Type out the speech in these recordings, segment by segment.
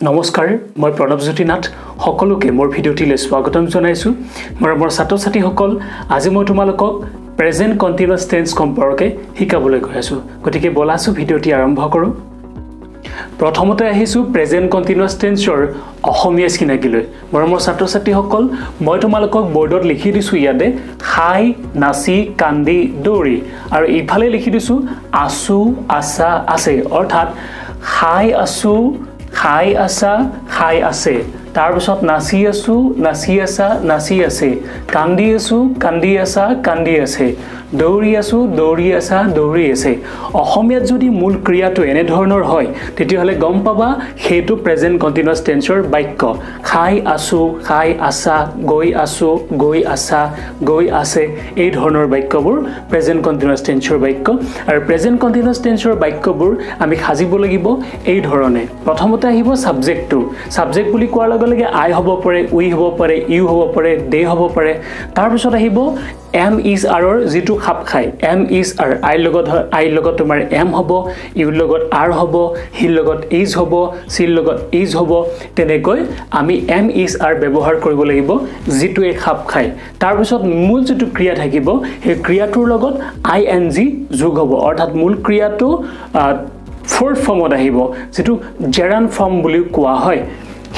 নমস্কাৰ মই প্ৰণৱজ্যোতি নাথ সকলোকে মোৰ ভিডিঅ'টিলৈ স্বাগতম জনাইছো মোৰ ছাত্ৰ-ছাত্ৰীসকল আজি মই তোমালোকক প্ৰেজেন্ট কন্টিনিউয়াছ টেন্স সম্পৰ্কে শিকাবলৈ গৈ আছো গতিকে বলাছো ভিডিঅ'টি আৰম্ভ কৰো প্ৰথমতে আহিছো প্ৰেজেন্ট কন্টিনিউয়াছ টেন্সৰ অসমীয়া চিনাকিলৈ মোৰ ছাত্ৰ-ছাত্ৰীসকল মই তোমালোকক বৰ্ডত লিখি দিছো ইয়াতে খাই নাচি কান্দি দৌৰি আৰু ইফালে লিখি দিছো আছু আছা আছে অৰ্থাৎ খাই আছু খাই আছা খাই আছে তাৰ পিছত নাচি আছু নাচি আছা নাচি আছে কান্দি আছু কান্দি আছা কান্দি আছে দৌৰি আছু দৌৰি আছা দৌৰি আছে অসমীয়াত যদি মূল ক্ৰিয়াটো এনে ধৰণৰ হয় তেতিয়াহলে গম পাবা হেতু প্ৰেজেন্ট কন্টিনিউয়াছ টেন্সৰ বাক্য খাই আছু খাই আছা গৈ আছু গৈ আছা গৈ আছে এই ধৰণৰ বাক্যবোৰ প্ৰেজেন্ট কন্টিনিউয়াছ টেন্সৰ বাক্য আৰু প্ৰেজেন্ট কন্টিনিউয়াছ টেন্সৰ বাক্যবোৰ আমি সাজিব লাগিব এই ধৰণে প্ৰথমতে আহিব সাবজেক্টটো সাবজেক্ট বুলি কোৱাৰ লগে লগে আই হ'ব পাৰে উই হ'ব পাৰে ইউ হ'ব পাৰে দে হ'ব পাৰে তাৰ পিছত আহিব এম ইজ আৰৰ যেটো খাপ খাই এম ইজ আৰ আই লগত তোমাৰ এম হ'ব ইউৰ লগত আৰ হ'ব হিৰ লগত ইজ হ'ব সিৰ লগত ইজ হ'ব তেনেকৈ আমি এম ইজ আৰ ব্যৱহাৰ কৰিব লাগিব যেটো এই খাপ খাই তাৰ পিছত মূল যেটো ক্ৰিয়া থাকিব সেই ক্ৰিয়াটোৰ লগত আই এন জি যোগ হ'ব অৰ্থাৎ মূল ক্ৰিয়াটো ফোৰ্থ ফৰ্মত আহিব যেটো জেৰান ফৰ্ম বুলি কোৱা হয়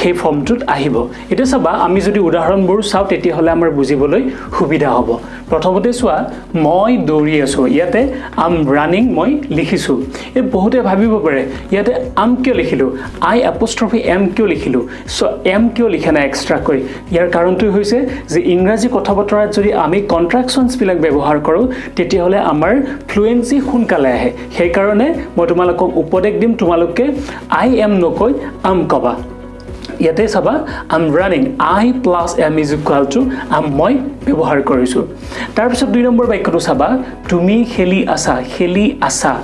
সেই ফৰ্মটোত আহিব এটা চাবা আমি যদি উদাহৰণবোৰ চাও তেতিয়া হলে আমাৰ বুজিবলৈ সুবিধা হ'ব প্ৰথমতে চোৱা মই দৌৰি আছো ইয়াতে আম ৰানিং মই লিখিছো এই বহুতে ভাবিব পাৰে ইয়াতে আম কিয় লিখিলো আই এপোষ্ট্ৰফি এম কিয় লিখিলো সো এম কিয় লিখা নাই এক্সট্ৰা কৈ ইয়াৰ কাৰণটো হৈছে যে ইংৰাজী কথাবতৰাত যদি আমি কন্ট্ৰাকশনছ বিলাক ব্যৱহাৰ কৰো তেতিয়া হলে আমাৰ ফ্লুয়েন্সি সোনকালে আহে সেই কাৰণে মই তোমালোকক উপদেশ দিম তোমালোকে আই এম নকৈ আম কবা ইয়াতে চাবা I'm running I plus am is equal to I'm মই ব্যৱহাৰ কৰিছো তাৰ পিছত দুই নম্বৰ বাক্যটো চাবা তুমি খেলি আছা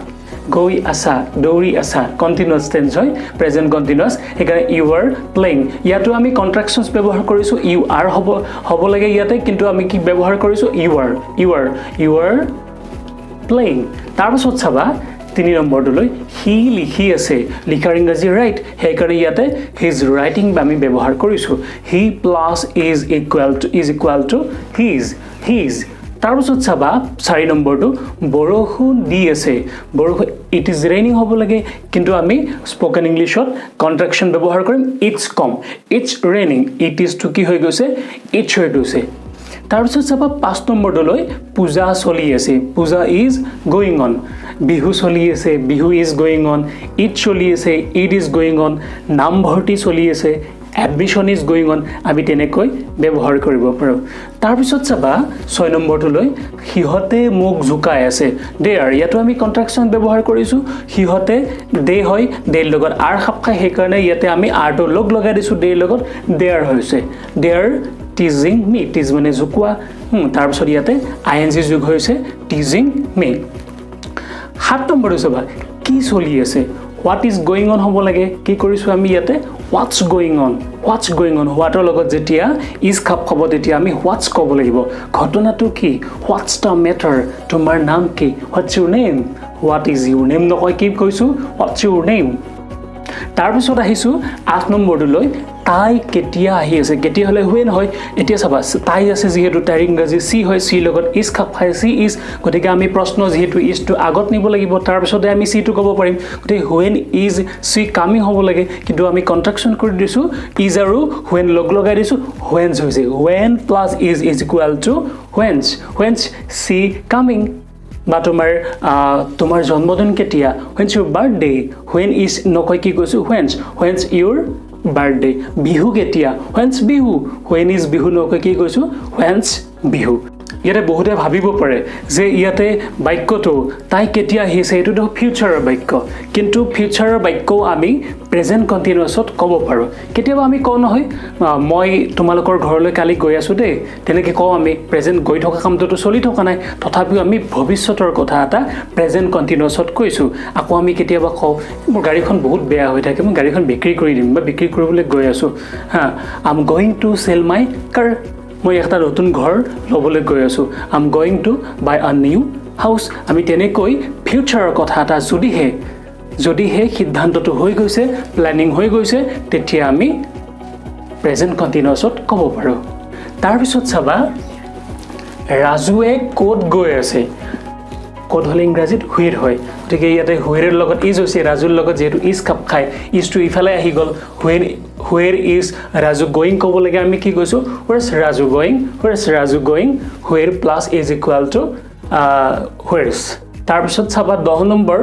গৈ আছা দৌৰি আছা কন্টিনিউয়াছ টেন্স হয় প্ৰেজেন্ট কন্টিনিউয়াছ একাৰণে ইউ আৰ প্লেইং ইয়াতো আমি কন্ট্ৰাকশনছ ব্যৱহাৰ কৰিছো ইউ আৰ হ'ব লাগে ইয়াতে কিন্তু আমি কি ব্যৱহাৰ কৰিছো ইউ আৰ প্লেইং তাৰ পিছত চাবা 3 নম্বৰটোলৈ হি লিখি আছে লিখাৰ ইংৰাজী ৰাইট সেই কাৰণে ইয়াতে হিজ ৰাইটিং আমি ব্যৱহাৰ কৰিছো he plus is equal to his তাৰ পিছত চাবা 4 নম্বৰটো বৰষুণ দি আছে বৰষুণ ইট ইজ ৰেইনিং হ'ব লাগে কিন্তু আমি স্পোকেন ইংলিশত কন্ট্ৰাকশন ব্যৱহাৰ কৰিম ইটস ৰেইনিং ইট ইজ টু কি হৈ গৈছে ইটস হৈ গৈছে তাৰ পিছত চাবা 5 নম্বৰটোলৈ পূজা চলি আছে পূজা ইজ গোইং অন বিহু চলি আছে Bihu is going on it চলি আছে ইট ইজ গোইং অন নামভৰ্তি চলি আছে এডমিশন ইজ গোইং অন আমি তেনেকৈ ব্যৱহাৰ কৰিব পাৰো তাৰ পিছত চাবা 6 নম্বৰটোলৈ হিহতে মুখ ঝুকাই আছে দে আৰ ইয়াতো আমি কন্ট্ৰাকশন ব্যৱহাৰ কৰিছো হিহতে দে হয় দেৰ লগত আৰ খাপ খাই সেই কাৰণে ইয়াতে আমি আৰটো লগাই দিছো দেৰ লগত দে আৰ হৈছে দে আৰ টিজিং মি টিজ মানে জুকুয়া তাৰ পিছত ইয়াতে আইএনজি যোগ হৈছে টিজিং মি 7 নম্বৰটো চাবা কি চলি আছে হোৱাট ইজ গোইং অন হ'ব লাগে কি কৰিছো আমি ইয়াতে হোৱাটস গোইং অন হোৱাটৰ লগত যেতিয়া ইজ খাপ খাব তেতিয়া আমি হোৱাটস ক'ব লাগিব ঘটনাটো কি হোৱাটস দ্য মেটাৰ তোমাৰ নাম কি what's your name what is your name নকয় কি কৈছো হোৱাটস ইউৰ নেম তাৰ পিছত আহিছো 8 নম্বৰটোলৈ তাই কেতিয়া আহি আছে কেতিয়া হলে হুৱেন হয় এতিয়া চাবা তাই আছে যেহেতু তাইৰ ইংৰাজী সি হয় সি লগত ইজ খাপ খাই সি ইজ গতিকে আমি প্ৰশ্ন যেহেতু ইজ টু আগত নিব লাগিব তাৰ পিছতে আমি সি টু ক'ব পাৰিম গতিকে হুৱেন ইজ সি কামিং হ'ব লাগে কিন্তু আমি কন্ট্ৰাকশন কৰি দিছো ইজ আৰু হুৱেন লগাই দিছো হুৱেনছ হৈছে when plus is equal to when's she coming বা তোমাৰ জন্মদিন কেতিয়া when's your birthday when is নকয় কি কৈছো when's your birthday বিহু কেতিয়া when's Bihu when is Bihu নকয় কি কৈছো when's বিহু ইয়াতে বহুতে ভাবিব পাৰে যে ইয়াতে বাক্যটো তাই কেতিয়া আহিছে এটো ফিউচাৰৰ বাক্য কিন্তু ফিউচাৰৰ বাক্য আমি প্ৰেজেন্ট কন্টিনিউয়াছত ক'ব পাৰো কেতিয়াবা আমি কওঁ নহয় মই তোমালোকৰ ঘৰলৈ কালি গৈ আছো দে তেনেকৈ কওঁ আমি প্ৰেজেন্ট গৈ থকা কামটো চলি থকা নাই তথাপিও আমি ভৱিষ্যতৰ কথা এটা প্ৰেজেন্ট কন্টিনিউয়াছত কৈছো আকৌ আমি কেতিয়াবা কওঁ মোৰ গাড়ীখন বহুত বেয়া হৈ থাকে মই গাড়ীখন বিক্ৰী কৰি দিম বা বিক্ৰী কৰিবলৈ গৈ আছো I am going to sell my car মই একটা নতুন ঘৰ লবলৈ গৈ আছো I am going to buy a new হাউস আমি তেনেকৈ ফিউচাৰৰ কথা এটা যদিহে যদি হে সিদ্ধান্তটো হৈ গৈছে প্ল্যানিং হৈ গৈছে তেতিয়া আমি প্ৰেজেন্ট কন্টিনিউয়াছত ক'ব পাৰো তাৰ পিছত চাবা ৰাজুৱে কোড গৈ আছে কোড হলে ইংৰাজীত হুইৰ হয় গতিকে ইয়াতে হুইৰৰ লগত ইজ হৈছে ৰাজুৰ লগত যেহেতু ইজ কাপ খায় ইজটো ইফালে আহি গ'ল হুইৰ ইজ ৰাজু গোয়িং ক'ব লাগে আমি কি কৈছো where Raju going where plus is equal to where's তাৰপিছত চাবা 10 নম্বৰ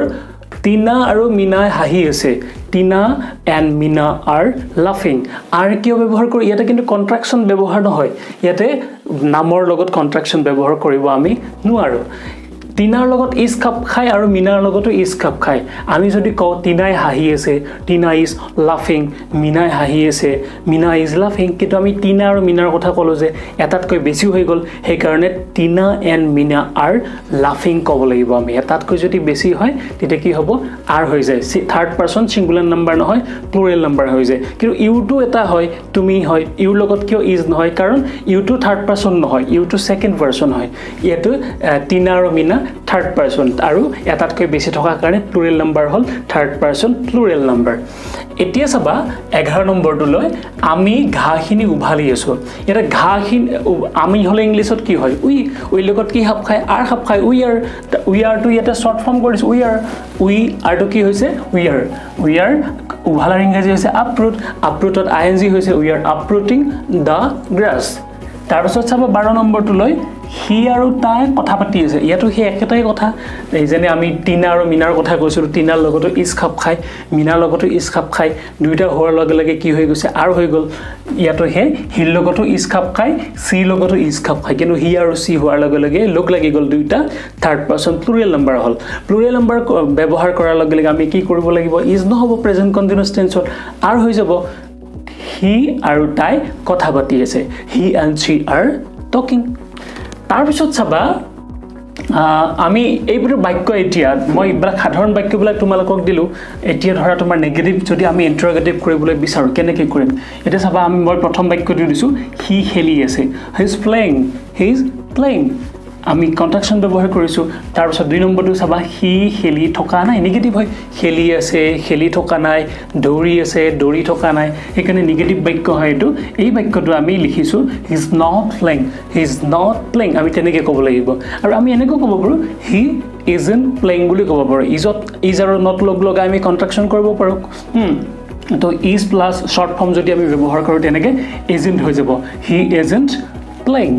টিনা আৰু মিনা হাঁহি আছে টিনা এণ্ড মিনা আৰ লাফিং আৰ কিয় ব্যৱহাৰ কৰো ইয়াতে কিন্তু কন্ট্ৰাকশন ব্যৱহাৰ নহয় ইয়াতে নামৰ লগত কন্ট্ৰাকশন ব্যৱহাৰ কৰিব আমি নোৱাৰো টিনাৰ লগত ইজ কাপ খায় আৰু মিনাৰ লগতো ইজ কাপ খায় আমি যদি কওঁ টিনাই হাঁহি আছে টিনা ইজ লাফিং মিনাই হাঁহি আছে মিনা ইজ লাফিং কিন্তু আমি টিনা আৰু মিনাৰ কথা ক'লো যে এটাতকৈ বেছি হৈ গ'ল সেই কাৰণে টিনা এণ্ড মিনা আৰ লাফিং ক'ব লাগিব আমি এটাতকৈ যদি বেছি হয় তেতিয়া কি হ'ব আৰ হৈ যায় থাৰ্ড পাৰসন সিঙ্গুলাৰ নাম্বাৰ নহয় প্লুৰেল নাম্বাৰ হৈ যায় কিন্তু ইউটো এটা হয় তুমি হয় ইউৰ লগত কিয় ইজ নহয় কাৰণ ইউটো থাৰ্ড পাৰসন নহয় ইউটো সেকেন্ড পাৰসন হয় ইয়াটো টিনা আৰু মিনা থাৰ্ড পাৰসন আৰু এটাতকৈ বেছি থকা কাৰণে প্লুৰেল নাম্বাৰ হল থাৰ্ড পাৰসন প্লুৰেল নাম্বাৰ এতিয়া চাবা 11 নম্বৰটো লৈ আমি ঘাখিনি উভালি আছো এটা ঘাখিনি আমি হলে ইংলিশত কি হয় উই লগত কি হাপ খায় আৰ হাপ খায় উই আৰ টু ইয়াতে শৰ্ট ফৰ্ম কৰিছো উই আৰ টু কি হৈছে উই আৰ উভালাৰ ইংৰাজী হৈছে আপৰুটত আইএনজি হৈছে উই আৰ আপৰুটিং দা গ্ৰাছ তাৰপিছত চাবা 12 নম্বৰটো লৈ হি আৰু তাই কথা পাতি আছে ইয়াতো হে একেটাই কথা এই যেনে আমি টিনা আৰু মিনাৰ কথা কৈছিলো টিনাৰ লগতো ইজ খাপ খায় মিনাৰ লগতো ইজ খাপ খায় দুইটা হোৱাৰ লগে লগে কি হৈ গৈছে আৰু হৈ গ'ল ইয়াতো হে হিৰ লগতো ইজ খাপ খায় সি লগতো ইজ খাপ খায় কিন্তু হি আৰু সি হোৱাৰ লগে লগে লগ লাগি গ'ল দুইটা থাৰ্ড পাৰসন প্লুৰেল নাম্বাৰ হল প্লুৰেল নাম্বাৰ ব্যৱহাৰ কৰাৰ লগে লগে আমি কি কৰিব লাগিব ইজ নহব প্ৰেজেন্ট কন্টিনিউয়াছ টেন্সত আৰু হৈ যাব হি আৰু তাই কথা পাতি আছে হি এণ্ড শি আৰ টকিং তাৰপিছত চাবা আমি এইবোৰ বাক্য এতিয়া মই ইবিলাক সাধাৰণ বাক্যবিলাক তোমালোকক দিলো এতিয়া ধৰা তোমাৰ নেগেটিভ যদি আমি ইন্টাৰোগেটিভ কৰিবলৈ বিচাৰো কেনেকৈ কৰিম এটা চাবা আমি মই প্ৰথম বাক্যটো দিছো হি খেলি আছে হি ইজ প্লেইং আমি কন্ট্ৰাকশন ব্যৱহাৰ কৰিছো তাৰ পিছত 2 নম্বৰটো চাবা হি খেলি থকা নাই নেগেটিভ হয় খেলি আছে খেলি থকা নাই দৌৰি আছে দৌৰি থকা নাই এখানে নেগেটিভ বাক্য হয় এটো এই বাক্যটো আমি লিখিছো হি ইজ নট প্লেইং আমি তেনেকৈ ক'ব লাগিব আৰু আমি এনেকৈ ক'ব পাৰো হি isn't playing বুলি ক'ব পাৰো ইজ আৰু নট লগাই আমি কন্ট্ৰাকশন কৰিব পাৰো তো ইজ প্লাস শৰ্ট ফৰ্ম যদি আমি ব্যৱহাৰ কৰো তেনেকৈ isn't হৈ যাব হি isn't playing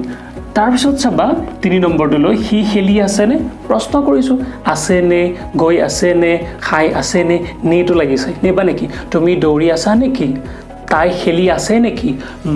তাৰপিছত চাবা 3 নম্বৰটো লৈ হি খেলি আছে নে প্ৰশ্ন কৰিছো আছে নে গৈ আছে নে খাই আছে নে নেটো লাগিছে নেবা নেকি তুমি দৌৰি আছা নেকি তাই খেলি আছে নেকি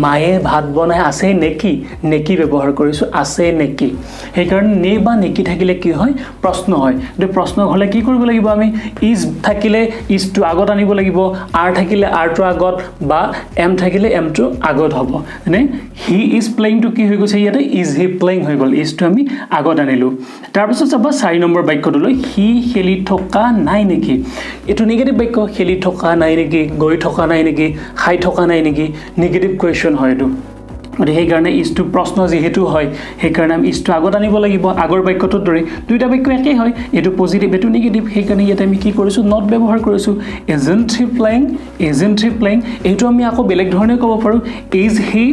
মায়ে ভাত বনাই আছে নেকি নেকি ব্যৱহাৰ কৰিছো আছে নেকি সেই কাৰণে নে বা নেকি থাকিলে কি হয় প্ৰশ্ন হয় এই প্ৰশ্ন হলে কি কৰিব লাগিব আমি ইজ থাকিলে ইজ টু আগত আনিব লাগিব আৰ থাকিলে আৰ টু আগত বা এম থাকিলে এম টু আগত হ'ব মানে হি ইজ প্লেইং টু কি হৈ গৈছে ইয়াতে ইজ হি প্লেইং হৈ গল ইজ টু আমি আগত আনিলো তাৰ পিছত চাবা 4 নম্বৰ বাক্যটো লৈ হি খেলি থকা নাই নেকি এটো নেগেটিভ বাক্য খেলি থকা নাই নেকি গৈ থকা নাই নেকি খাই থকা নাই নেকি নেগেটিভ কোৱেশ্চন হয় এটো আৰু সেই কাৰণে ইজ টু প্ৰশ্ন যেহেতু হয় সেই কাৰণে আমি ইজ টু আগত আনিব লাগিব আগৰ বাক্যটোৰ দৰে দুইটা বাক্য একেই হয় এটো পজিটিভ এটো নেগেটিভ সেই কাৰণে ইয়াতে আমি কি কৰিছো নট ব্যৱহাৰ কৰিছো isn't he playing এটো আমি আকৌ বেলেগ ধৰণে ক'ব পাৰো is he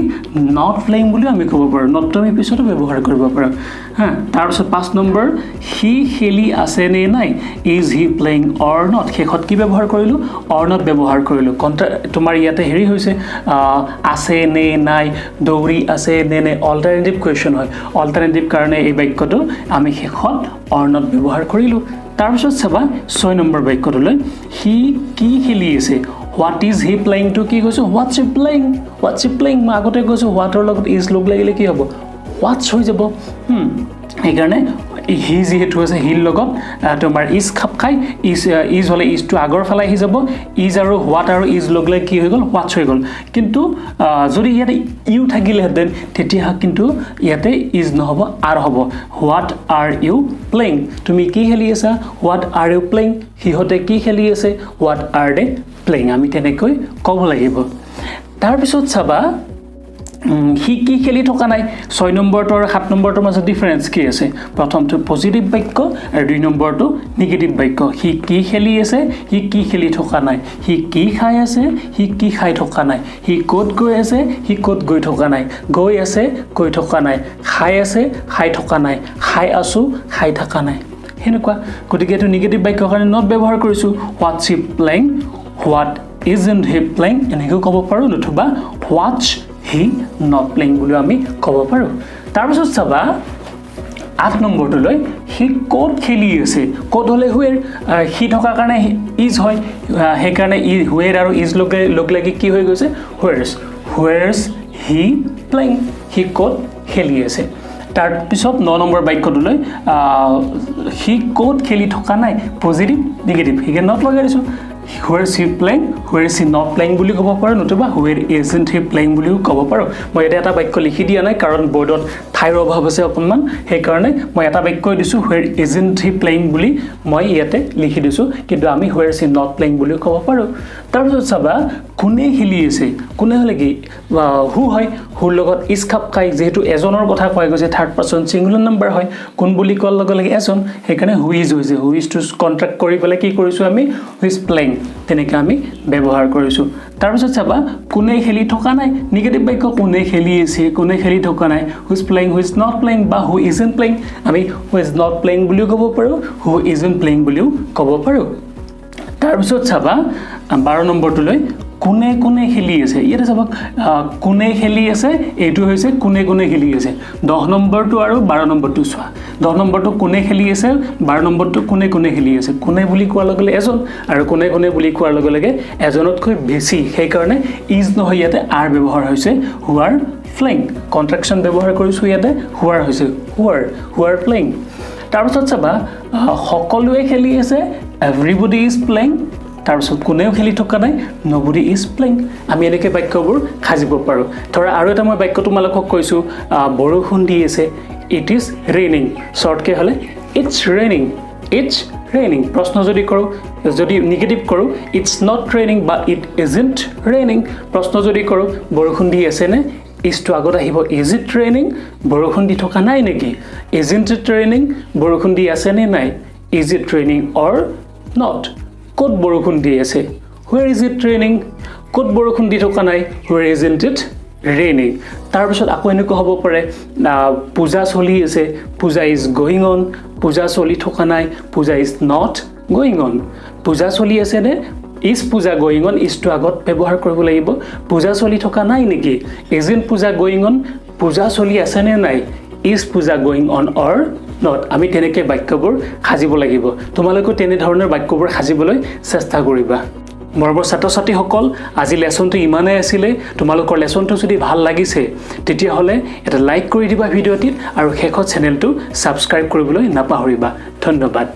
not playing বুলি আমি ক'ব পাৰো নটটো আমি পিছতো ব্যৱহাৰ কৰিব পাৰো তাৰ পিছত 5 নম্বৰ হি খেলি আছে নে নাই is he playing or not হেখত কি ব্যৱহাৰ কৰিলো or not ব্যৱহাৰ কৰিলো তোমাৰ ইয়াতে হেৰি হৈছে আছে নে নাই দৌৰি আছে নে অল্টাৰনেটিভ কোৱেশ্চন হয় অল্টাৰনেটিভ কাৰণে এই বাক্যটো আমি হেখত or not ব্যৱহাৰ কৰিলো তাৰ পিছত চাবা 6 নম্বৰ বাক্যটো লৈ হি কি খেলি আছে what is he playing to কি কৈছো what's he playing মই আগতে কৈছো what ৰ লগত is লগ লাগিলে কি হ'ব what's হৈ যাব এই কাৰণে হি যেহেতু আছে হিৰ লগত তোমাৰ ইজ খাপ খাই ইজ হলে ইজ টু আগৰ ফালে আহি যাব ইজ আৰু হোৱাট আৰু ইজ লগ লাগি কি হৈ গল হোৱাটছ হৈ গল কিন্তু যদি ইয়াতে ইউ থাকিলেহেঁতেন তেতিয়া কিন্তু ইয়াতে ইজ নহব আৰ হ'ব হোৱাট আৰ ইউ প্লেইং তুমি কি খেলি আছা হোৱাট আৰ ইউ প্লেইং হিহঁতে কি খেলি আছে হোৱাট আৰ দে প্লেইং আমি তেনেকৈ ক'ব লাগিব তাৰপিছত চাবা হি কি খেলি থকা নাই 6 নম্বৰটো আৰু 7 নম্বৰটোৰ মাজত ডিফাৰেন্স কি আছে প্ৰথমটো পজিটিভ বাক্য আৰু 2 নম্বৰটো নিগেটিভ বাক্য হি কি খেলি আছে হি কি খেলি থকা নাই হি কি খাই আছে হি কি খাই থকা নাই হি ক'ত গৈ আছে হি ক'ত গৈ থকা নাই গৈ আছে গৈ থকা নাই খাই আছে খাই থকা নাই খাই আছো খাই থকা নাই হেনেকুৱা গতিকে এটো নিগেটিভ বাক্যৰ কাৰণে নট ব্যৱহাৰ কৰিছো what's he playing what isn't he playing এনেকৈ ক'ব পাৰো নতুবা what's he not playing বুলি আমি ক'ব পাৰো তাৰ পিছত চাবা 8 নম্বৰটো লৈ হি ক'ত খেলি আছে ক'ত হলে হুৱেৰ হি থকা কাৰণে ইজ হয় হে কাৰণে ই হুৱেৰ আৰু ইজ লগ লাগি কি হৈ গৈছে where's he playing হি ক'ত খেলি আছে তাৰ পিছত 9 নম্বৰ বাক্যটো লৈ হি ক'ত খেলি থকা নাই পজিটিভ নিগেটিভ হি নট লগাই দিছো where is he playing where is he not playing বুলি ক'ব পাৰো নতুবা where isn't he playing বুলিও ক'ব পাৰো মই এটা বাক্য লিখি দিয়া নাই কাৰণ বোৰ্ডত ঠাইৰ অভাৱ আছে অকমান সেই কাৰণে মই এটা বাক্য দিছো where isn't he playing বুলি মই ইয়াতে লিখি দিছো কিন্তু আমি where is he not playing বুলি ক'ব পাৰো তাৰপিছত চাবা কোনে খেলি আছে কোনে হলে কি হু হয় হুৰ লগত ইজ খাপ খাই যেহেতু এজনৰ কথা কোৱা গৈছে থাৰ্ড পাৰসন সিঙ্গুলাৰ নাম্বাৰ হয় কোন বুলি কোৱাৰ লগে লগে এজন সেইকাৰণে হু ইজ হৈছে হু ইজ টু কন্ট্ৰাক্ট কৰি পেলাই কি কৰিছো আমি হু ইজ প্লেইং তেনেকৈ আমি ব্যৱহাৰ কৰিছো তাৰপিছত চাবা কোনে খেলি থকা নাই নিগেটিভ বাক্য কোনে খেলি আছে কোনে খেলি থকা নাই who is playing who is not playing বা হু ইজন্ট প্লেইং আমি হু ইজ নট প্লেইং বুলিও ক'ব পাৰো হু ইজন্ট প্লেইং বুলিও ক'ব পাৰো তাৰপিছত চাবা 12 নম্বৰটো লৈ কোনে কোনে খেলি আছে ইয়াতে চাবা কোনে খেলি আছে এইটো হৈছে কোনে কোনে খেলি আছে 10 নম্বৰটো আৰু 12 নম্বৰটো চোৱা 10 নম্বৰটো কোনে খেলি আছে 12 নম্বৰটো কোনে কোনে খেলি আছে কোনে বুলি কোৱাৰ লগে লগে এজন আৰু কোনে কোনে বুলি কোৱাৰ লগে লগে এজনতকৈ বেছি সেই কাৰণে ইজ নহয় ইয়াতে আৰ ব্যৱহাৰ হৈছে হু আৰ প্লেইং কন্ট্ৰাকচন ব্যৱহাৰ কৰিছো ইয়াতে হু আৰ হৈছে হু আৰ প্লেইং তাৰপিছত চাবা সকলোৱে খেলি আছে এভৰিবডি ইজ প্লেইং তাৰপিছত কোনেও খেলি থকা নাই নবডি ইজ প্লেইং আমি এনেকৈ বাক্যবোৰ সাজিব পাৰো ধৰা আৰু এটা মই বাক্য তোমালোকক কৈছো বৰষুণ দি আছে ইট ইজ ৰেইনিং শৰ্টকে হলে ইটস ৰেইনিং প্ৰশ্ন যদি কৰো যদি নিগেটিভ কৰো ইটস নট ৰেইনিং বা ইট ইজন্ট ৰেইনিং প্ৰশ্ন যদি কৰো বৰষুণ দি আছে নে ইজ টু আগত আহিব ইজ ইট ৰেইনিং বৰষুণ দি থকা নাই নেকি ইজন্ট ইট ৰেইনিং বৰষুণ দি আছে নে নাই is it raining or not ক'ত বৰষুণ দি আছে where is it raining ক'ত বৰষুণ দি থকা নাই where isn't it raining তাৰ পিছত আকৌ এনেকৈ হ'ব পাৰে পূজা চলি আছে পূজা is going on পূজা চলি থকা নাই পূজা is not going on পূজা চলি আছে নে is পূজা going on is to আগত ব্যৱহাৰ কৰিব লাগিব পূজা চলি থকা নাই নেকি isn't পূজা going on পূজা চলি আছে নে নাই is পূজা going on or not আমি তেনেকৈ বাক্যবোৰ সাজিব লাগিব তোমালোকে তেনে ধৰণৰ বাক্যবোৰ সাজিবলৈ চেষ্টা কৰিবা মৰমৰ ছাত্ৰ-ছাত্ৰীসকল আজি লেসনটো ইমানেই আছিল তোমালোকৰ লেসনটো যদি ভাল লাগিছে তেতিয়া হলে এটা লাইক কৰি দিবা ভিডিঅ'টিত আৰু শেষত চেনেলটো সাবস্ক্ৰাইব কৰিবলৈ নাপাহৰিবা ধন্যবাদ